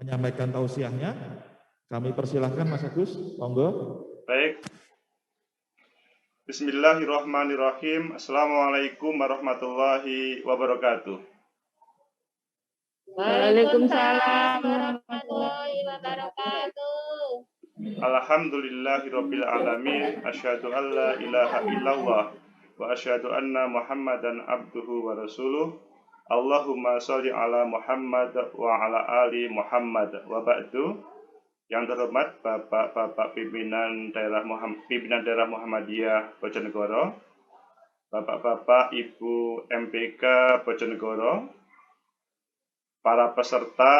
menyampaikan tausiahnya. Kami persilahkan Mas Agus, monggo. Baik. Bismillahirrahmanirrahim. Assalamualaikum warahmatullahi wabarakatuh. Waalaikumsalam warahmatullahi wabarakatuh. Alhamdulillahirabbil alamin. Asyhadu an la ilaha illallah wa asyhadu anna Muhammadan abduhu wa rasuluh. Allahumma sholli ala Muhammad wa ala ali Muhammad wa ba'du. Yang terhormat Bapak-bapak pimpinan daerah Muhammadiyah Bojonegoro, Bapak-bapak Ibu MPK Bojonegoro, para peserta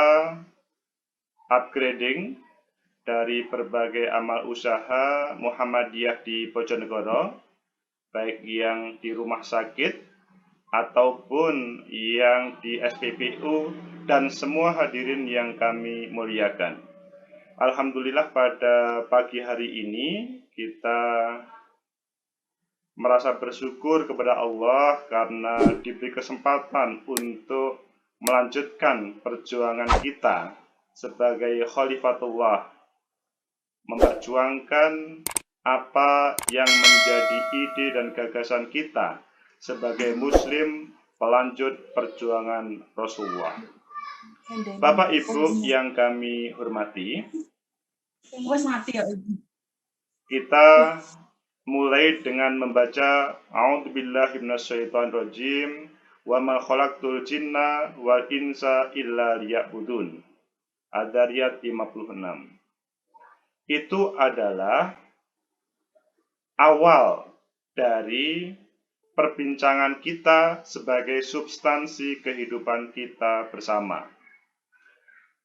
upgrading dari berbagai amal usaha Muhammadiyah di Bojonegoro, baik yang di rumah sakit ataupun yang di SPBU dan semua hadirin yang kami muliakan. Alhamdulillah pada pagi hari ini kita merasa bersyukur kepada Allah karena diberi kesempatan untuk melanjutkan perjuangan kita sebagai Khalifatullah, memperjuangkan apa yang menjadi ide dan gagasan kita sebagai Muslim pelanjut perjuangan Rasulullah. Bapak Ibu yang kami hormati, kita mulai dengan membaca A'udzubillahi minasyaitonirrajim wa ma khalaqtul jinna wal insa illa liya'budun. Ad-Dariyat 56. Itu adalah awal dari perbincangan kita sebagai substansi kehidupan kita bersama.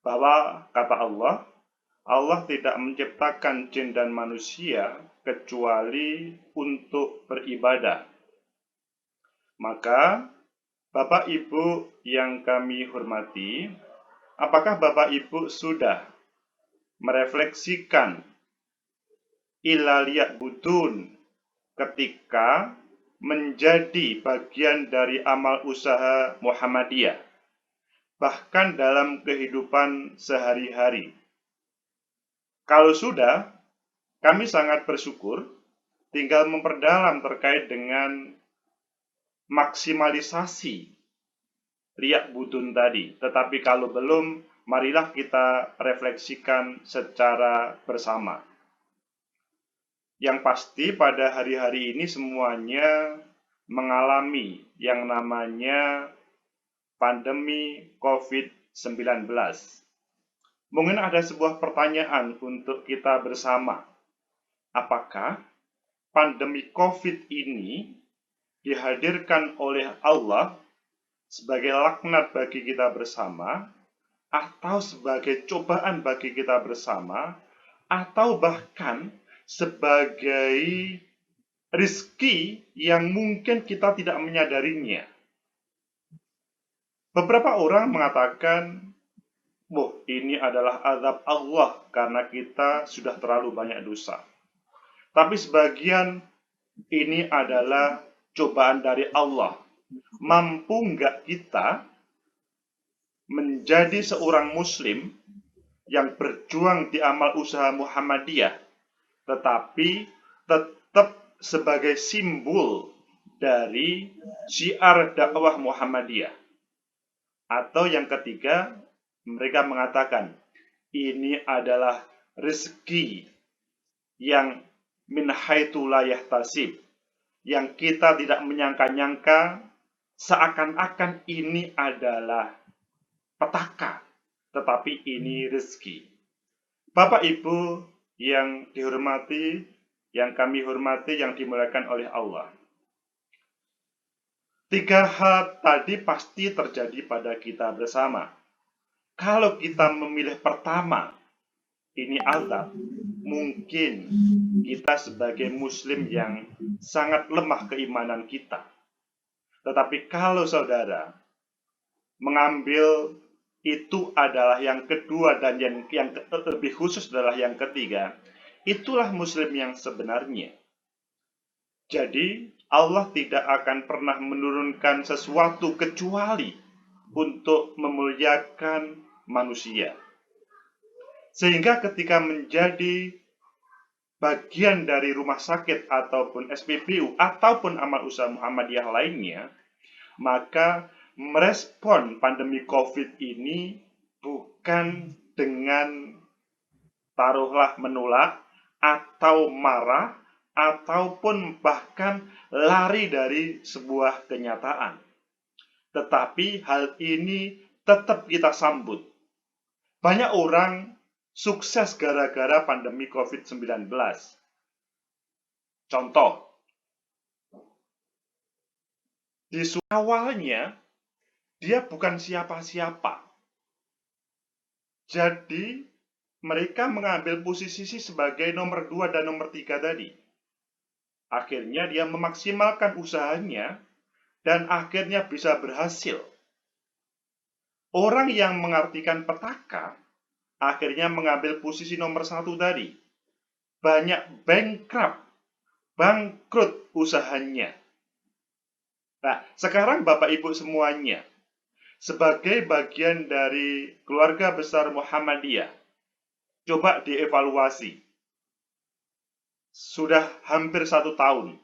Bahwa kata Allah, Allah tidak menciptakan jin dan manusia kecuali untuk beribadah. Maka, Bapak Ibu yang kami hormati, apakah Bapak Ibu sudah merefleksikan ilaliyat budun ketika menjadi bagian dari amal usaha Muhammadiyah, bahkan dalam kehidupan sehari-hari? Kalau sudah, kami sangat bersyukur, tinggal memperdalam terkait dengan maksimalisasi riyak budun tadi. Tetapi kalau belum, marilah kita refleksikan secara bersama. Yang pasti pada hari-hari ini semuanya mengalami yang namanya pandemi COVID-19. Mungkin ada sebuah pertanyaan untuk kita bersama. Apakah pandemi COVID ini dihadirkan oleh Allah sebagai laknat bagi kita bersama, atau sebagai cobaan bagi kita bersama, atau bahkan sebagai rizki yang mungkin kita tidak menyadarinya? Beberapa orang mengatakan, ini adalah azab Allah karena kita sudah terlalu banyak dosa. Tapi sebagian, ini adalah cobaan dari Allah. Mampu nggak kita menjadi seorang Muslim yang berjuang di amal usaha Muhammadiyah, tetapi tetap sebagai simbol dari syiar dakwah Muhammadiyah? Atau yang ketiga, mereka mengatakan, ini adalah rezeki yang min haitsu la yahtasib, yang kita tidak menyangka-nyangka, seakan-akan ini adalah petaka, tetapi ini rezeki. Bapak Ibu yang dihormati, yang kami hormati, yang dimuliakan oleh Allah. 3 hal tadi pasti terjadi pada kita bersama. Kalau kita memilih pertama, ini azab, mungkin kita sebagai Muslim yang sangat lemah keimanan kita. Tetapi kalau saudara mengambil itu adalah yang kedua, dan yang lebih khusus adalah yang ketiga, itulah Muslim yang sebenarnya. Jadi Allah tidak akan pernah menurunkan sesuatu kecuali untuk memuliakan manusia. Sehingga ketika menjadi bagian dari rumah sakit ataupun SPBU ataupun amal usaha Muhammadiyah lainnya, maka merespon pandemi COVID ini bukan dengan taruhlah menolak atau marah ataupun bahkan lari dari sebuah kenyataan. Tetapi hal ini tetap kita sambut. Banyak orang sukses gara-gara pandemi COVID-19. Contoh, di awalnya dia bukan siapa-siapa. Jadi mereka mengambil posisi sebagai nomor 2 dan nomor 3 tadi. Akhirnya dia memaksimalkan usahanya dan akhirnya bisa berhasil. Orang yang mengartikan petaka akhirnya mengambil posisi nomor 1 tadi. Banyak bangkrut usahanya. Nah, sekarang Bapak Ibu semuanya, sebagai bagian dari keluarga besar Muhammadiyah, coba dievaluasi. Sudah hampir 1 tahun,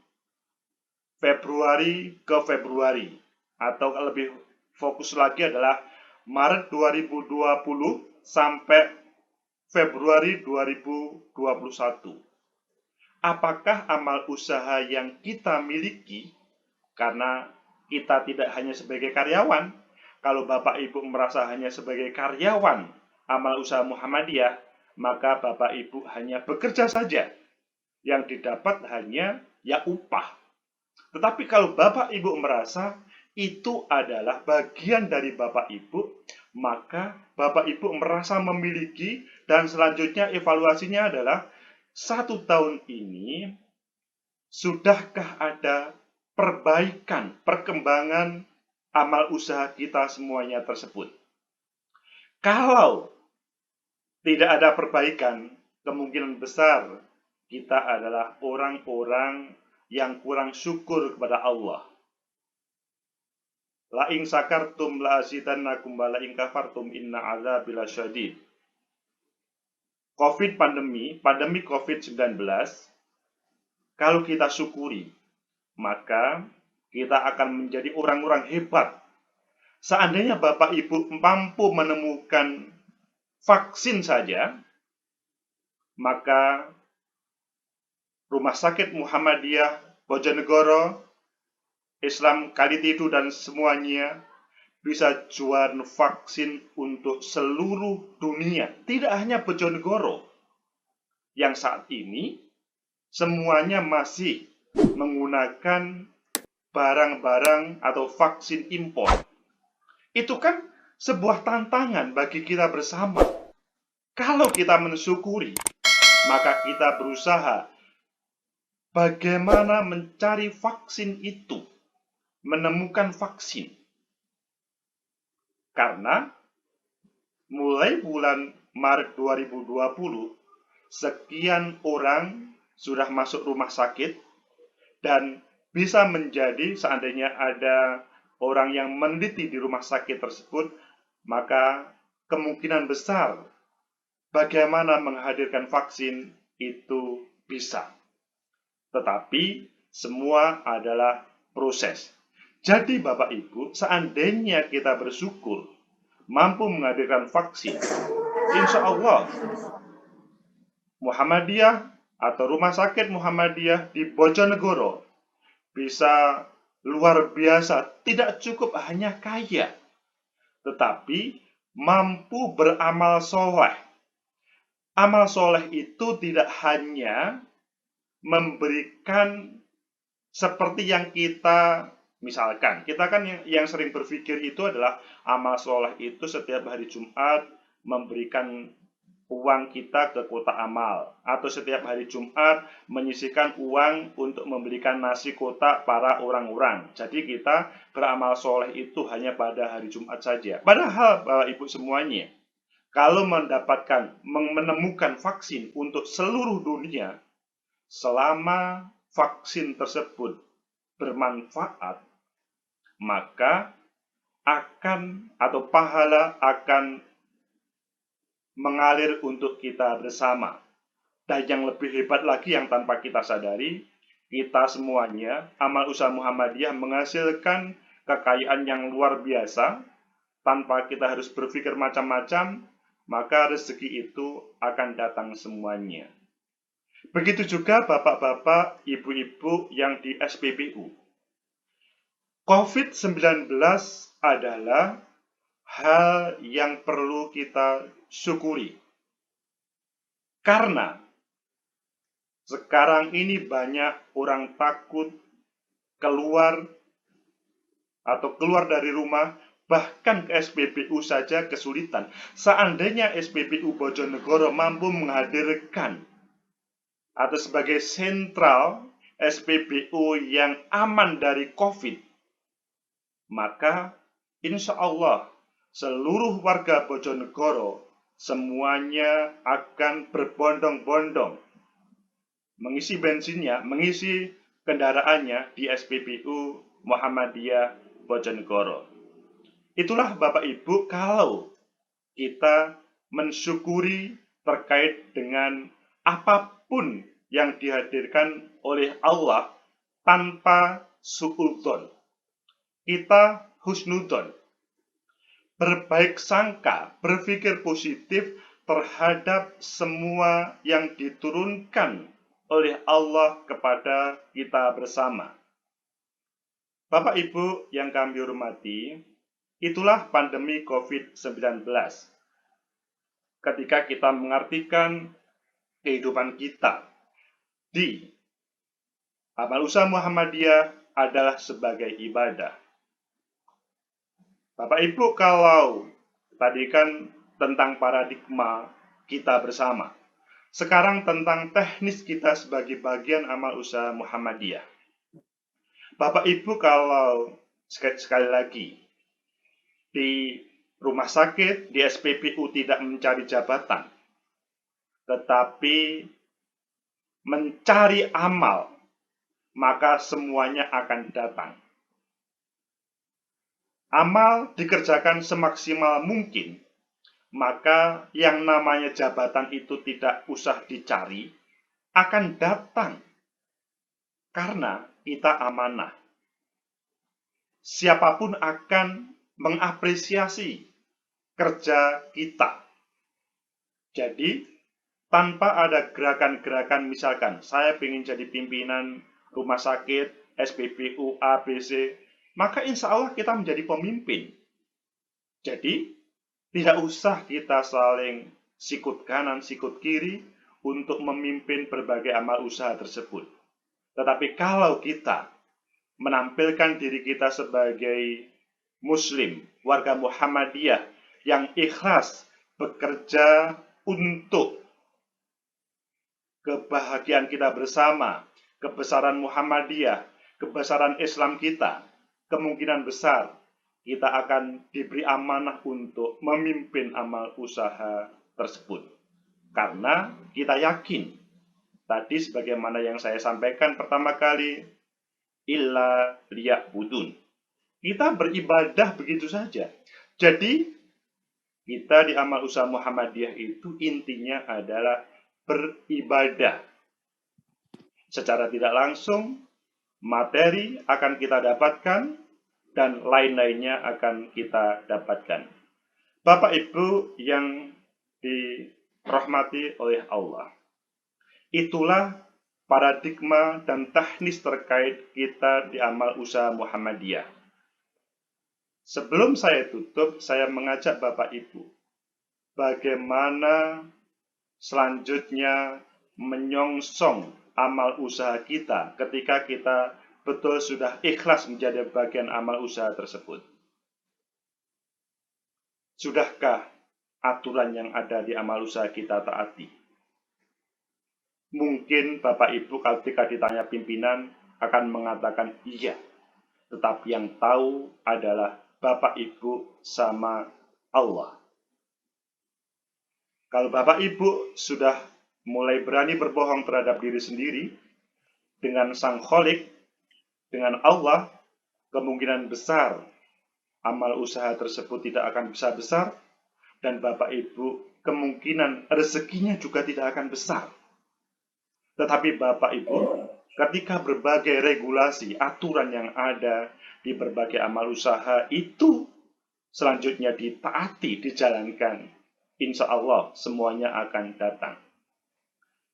Februari ke Februari, atau lebih fokus lagi adalah Maret 2020 sampai Februari 2021. Apakah amal usaha yang kita miliki, karena kita tidak hanya sebagai karyawan, kalau Bapak Ibu merasa hanya sebagai karyawan amal usaha Muhammadiyah, maka Bapak Ibu hanya bekerja saja. Yang didapat hanya ya upah. Tetapi kalau Bapak Ibu merasa itu adalah bagian dari Bapak Ibu, maka Bapak Ibu merasa memiliki, dan selanjutnya evaluasinya adalah 1 tahun ini, sudahkah ada perbaikan, perkembangan amal usaha kita semuanya tersebut. Kalau tidak ada perbaikan, kemungkinan besar kita adalah orang-orang yang kurang syukur kepada Allah. La in sakartum la azidannakum wa la in kafartum inna adzabi lasyadid. Pandemi COVID-19, kalau kita syukuri, maka kita akan menjadi orang-orang hebat. Seandainya Bapak Ibu mampu menemukan vaksin saja, maka Rumah Sakit Muhammadiyah Bojonegoro, Islam Kalitidu dan semuanya bisa jual vaksin untuk seluruh dunia. Tidak hanya Bojonegoro, yang saat ini semuanya masih menggunakan barang-barang atau vaksin impor. Itu kan sebuah tantangan bagi kita bersama. Kalau kita mensyukuri, maka kita berusaha bagaimana mencari vaksin itu, menemukan vaksin. Karena mulai bulan Maret 2020, sekian orang sudah masuk rumah sakit, dan bisa menjadi seandainya ada orang yang meneliti di rumah sakit tersebut, maka kemungkinan besar bagaimana menghadirkan vaksin itu bisa. Tetapi semua adalah proses. Jadi Bapak Ibu, seandainya kita bersyukur mampu menghadirkan vaksin, insya Allah Muhammadiyah atau Rumah Sakit Muhammadiyah di Bojonegoro bisa luar biasa. Tidak cukup hanya kaya, tetapi mampu beramal soleh. Amal soleh itu tidak hanya memberikan seperti yang kita, misalkan, kita kan yang sering berpikir itu adalah amal soleh itu setiap hari Jumat memberikan uang kita ke kotak amal, atau setiap hari Jumat menyisihkan uang untuk memberikan nasi kotak para orang-orang. Jadi kita beramal soleh itu hanya pada hari Jumat saja. Padahal Bapak Ibu semuanya, kalau menemukan vaksin untuk seluruh dunia, selama vaksin tersebut bermanfaat, maka akan atau pahala akan mengalir untuk kita bersama. Dan yang lebih hebat lagi yang tanpa kita sadari, kita semuanya, amal usaha Muhammadiyah menghasilkan kekayaan yang luar biasa. Tanpa kita harus berpikir macam-macam, maka rezeki itu akan datang semuanya. Begitu juga bapak-bapak, ibu-ibu yang di SPBU. COVID-19 adalah hal yang perlu kita syukuri. Karena sekarang ini banyak orang takut keluar dari rumah, bahkan ke SPBU saja kesulitan. Seandainya SPBU Bojonegoro mampu menghadirkan atau sebagai sentral SPBU yang aman dari COVID, maka insya Allah seluruh warga Bojonegoro semuanya akan berbondong-bondong mengisi bensinnya, mengisi kendaraannya di SPBU Muhammadiyah Bojonegoro. Itulah Bapak Ibu kalau kita mensyukuri terkait dengan apapun yang dihadirkan oleh Allah tanpa suudzon. Kita husnudzon, berbaik sangka, berpikir positif terhadap semua yang diturunkan oleh Allah kepada kita bersama. Bapak Ibu yang kami hormati, itulah pandemi COVID-19. Ketika kita mengartikan kehidupan kita di amal usaha Muhammadiyah adalah sebagai ibadah. Bapak Ibu, kalau tadi kan tentang paradigma kita bersama, sekarang tentang teknis kita sebagai bagian amal usaha Muhammadiyah. Bapak Ibu, kalau sekali lagi di rumah sakit, di SPBU tidak mencari jabatan, tetapi mencari amal, maka semuanya akan datang. Amal dikerjakan semaksimal mungkin, maka yang namanya jabatan itu tidak usah dicari, akan datang. Karena kita amanah. Siapapun akan mengapresiasi kerja kita. Jadi, tanpa ada gerakan-gerakan, misalkan saya ingin jadi pimpinan rumah sakit, SPBU, ABC, maka insya Allah kita menjadi pemimpin. Jadi, tidak usah kita saling sikut kanan, sikut kiri untuk memimpin berbagai amal usaha tersebut. Tetapi kalau kita menampilkan diri kita sebagai Muslim, warga Muhammadiyah yang ikhlas bekerja untuk kebahagiaan kita bersama, kebesaran Muhammadiyah, kebesaran Islam kita, kemungkinan besar kita akan diberi amanah untuk memimpin amal usaha tersebut. Karena kita yakin, tadi sebagaimana yang saya sampaikan pertama kali, illa liya'budun. Kita beribadah begitu saja. Jadi, kita di amal usaha Muhammadiyah itu intinya adalah beribadah. Secara tidak langsung, materi akan kita dapatkan, dan lain-lainnya akan kita dapatkan. Bapak Ibu yang dirahmati oleh Allah, itulah paradigma dan teknis terkait kita di amal usaha Muhammadiyah. Sebelum saya tutup, saya mengajak Bapak Ibu, bagaimana selanjutnya menyongsong amal usaha kita ketika kita betul sudah ikhlas menjadi bagian amal usaha tersebut. Sudahkah aturan yang ada di amal usaha kita taati? Mungkin Bapak Ibu ketika ditanya pimpinan akan mengatakan iya. Tetapi yang tahu adalah Bapak Ibu sama Allah. Kalau Bapak Ibu sudah mulai berani berbohong terhadap diri sendiri dengan Sang Kholik, dengan Allah, kemungkinan besar amal usaha tersebut tidak akan bisa besar dan Bapak Ibu kemungkinan rezekinya juga tidak akan besar. Tetapi Bapak Ibu, ketika berbagai regulasi, aturan yang ada di berbagai amal usaha itu selanjutnya ditaati, dijalankan, insya Allah semuanya akan datang.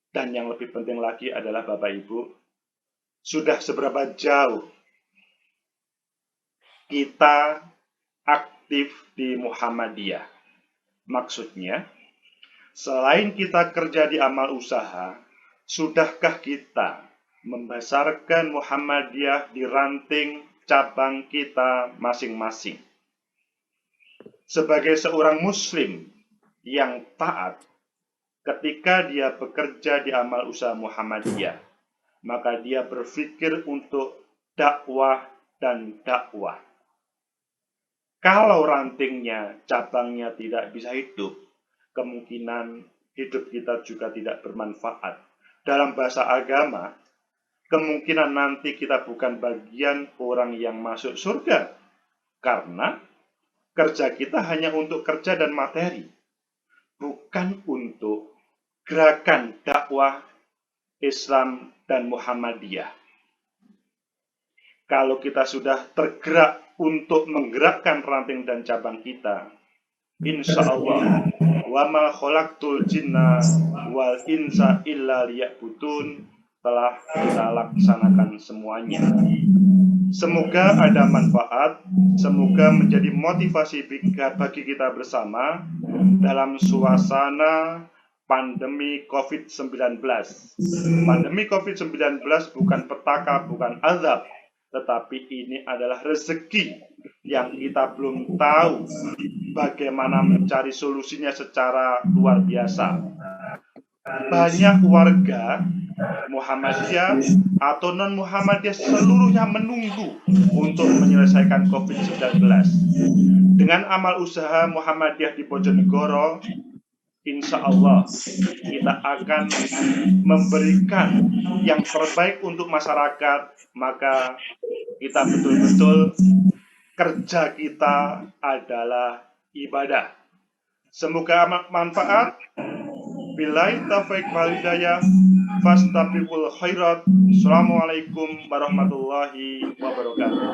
Dan yang lebih penting lagi adalah Bapak Ibu, sudah seberapa jauh kita aktif di Muhammadiyah. Maksudnya, selain kita kerja di amal usaha, sudahkah kita membesarkan Muhammadiyah di ranting cabang kita masing-masing? Sebagai seorang Muslim yang taat, ketika dia bekerja di amal usaha Muhammadiyah, maka dia berpikir untuk dakwah dan dakwah. Kalau rantingnya, cabangnya tidak bisa hidup, kemungkinan hidup kita juga tidak bermanfaat. Dalam bahasa agama, kemungkinan nanti kita bukan bagian orang yang masuk surga, karena kerja kita hanya untuk kerja dan materi, bukan untuk gerakan dakwah Islam dan Muhammadiyah. Kalau kita sudah tergerak untuk menggerakkan ranting dan cabang kita, insya Allah, wa ma khalaqtul jinna wal insa illa liya'budun, telah kita laksanakan semuanya. Semoga ada manfaat, semoga menjadi motivasi bagi kita bersama dalam suasana pandemi COVID-19. Pandemi COVID-19 bukan petaka, bukan azab, tetapi ini adalah rezeki yang kita belum tahu bagaimana mencari solusinya secara luar biasa. Banyak warga Muhammadiyah atau non-Muhammadiyah seluruhnya menunggu untuk menyelesaikan COVID-19. Dengan amal usaha Muhammadiyah di Bojonegoro, insya Allah kita akan memberikan yang terbaik untuk masyarakat, maka kita betul-betul kerja kita adalah ibadah. Semoga manfaat. Billahi taufiq wal hidayah. Fastabiqul khairat. Assalamualaikum warahmatullahi wabarakatuh.